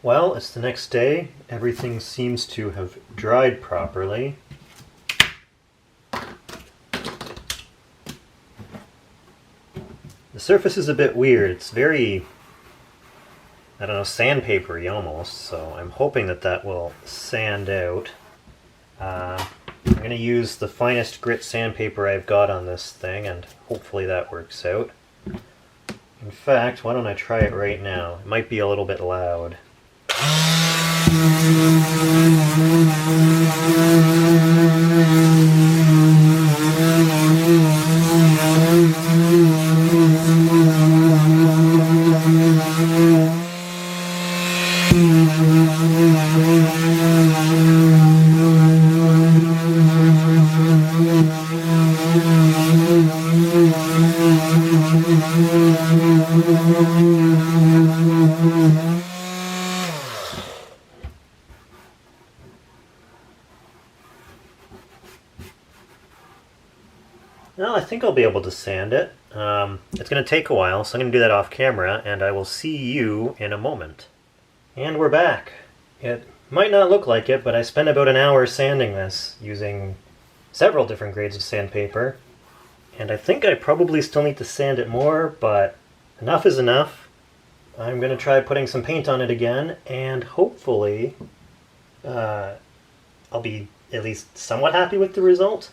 Well, it's the next day. Everything seems to have dried properly. The surface is a bit weird. It's very, I don't know, sandpapery almost, so I'm hoping that that will sand out. I'm going to use the finest grit sandpaper I've got on this thing, and hopefully that works out. In fact, why don't I try it right now? It might be a little bit loud. Well, I think I'll be able to sand it. It's going to take a while, so I'm going to do that off camera, and I will see you in a moment. And we're back. It might not look like it, but I spent about an hour sanding this using several different grades of sandpaper. And I think I probably still need to sand it more, but enough is enough. I'm going to try putting some paint on it again, and hopefully I'll be at least somewhat happy with the result.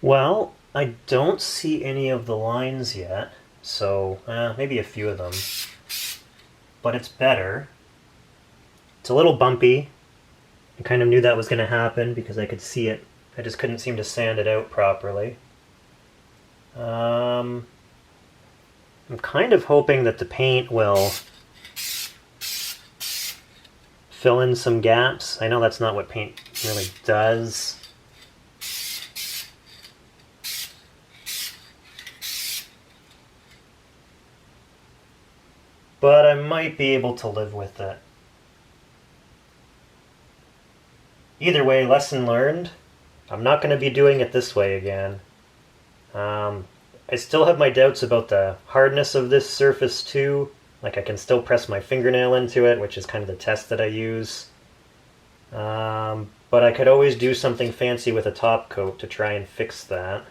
Well, I don't see any of the lines yet, so maybe a few of them. But it's better. It's a little bumpy. I kind of knew that was going to happen because I could see it. I just couldn't seem to sand it out properly. I'm kind of hoping that the paint will fill in some gaps. I know that's not what paint really does. But I might be able to live with it. Either way, lesson learned. I'm not going to be doing it this way again. I still have my doubts about the hardness of this surface too. Like, I can still press my fingernail into it, which is kind of the test that I use. But I could always do something fancy with a top coat to try and fix that.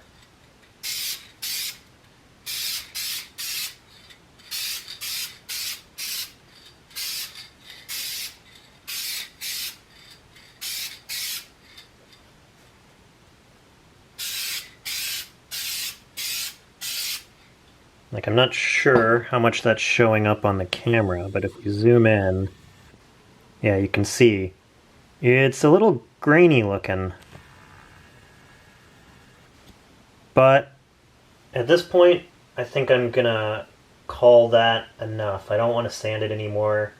Like, I'm not sure how much that's showing up on the camera, but if you zoom in, yeah, you can see it's a little grainy looking. But at this point, I think I'm gonna call that enough. I don't want to sand it anymore.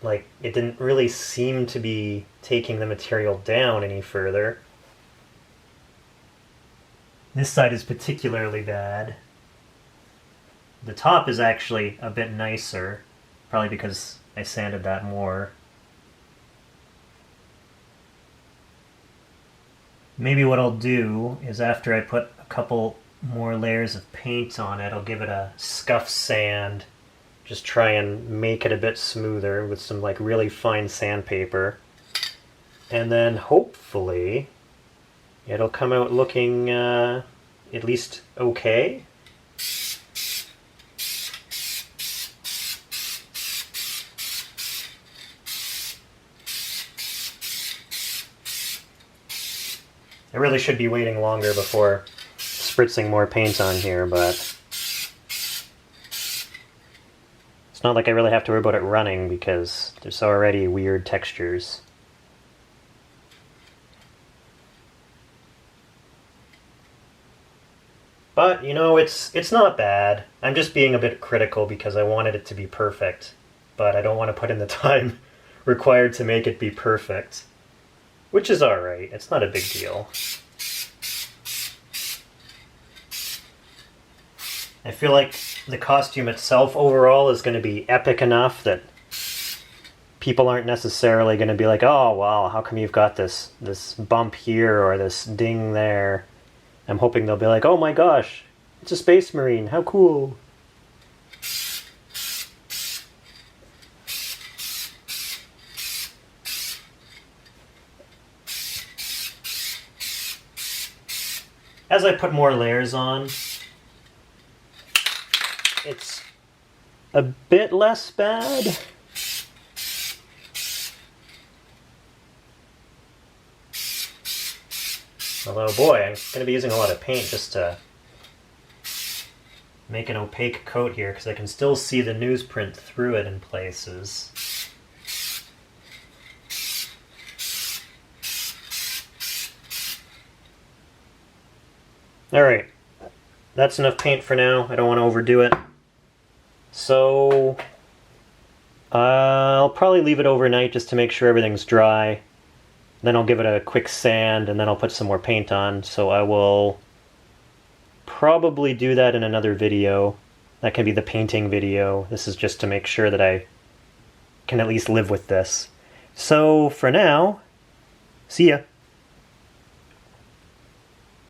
Like, it didn't really seem to be taking the material down any further. This side is particularly bad. The top is actually a bit nicer, probably because I sanded that more. Maybe what I'll do is after I put a couple more layers of paint on it, I'll give it a scuff sand, just try and make it a bit smoother with some like really fine sandpaper. And then hopefully it'll come out looking at least okay. I really should be waiting longer before spritzing more paint on here, but it's not like I really have to worry about it running because there's already weird textures. But But, you know, it's not bad. I'm just being a bit critical because I wanted it to be perfect. But I don't want to put in the time required to make it be perfect. Which is alright. It's not a big deal. I feel like the costume itself overall is going to be epic enough that people aren't necessarily going to be like, oh, wow, how come you've got this bump here or this ding there? I'm hoping they'll be like, oh my gosh, it's a Space Marine, how cool. As I put more layers on, it's a bit less bad. Although, boy, I'm going to be using a lot of paint just to make an opaque coat here, because I can still see the newsprint through it in places. Alright, that's enough paint for now. I don't want to overdo it. So, I'll probably leave it overnight just to make sure everything's dry. Then I'll give it a quick sand, and then I'll put some more paint on. So I will probably do that in another video. That can be the painting video. This is just to make sure that I can at least live with this. So for now, see ya.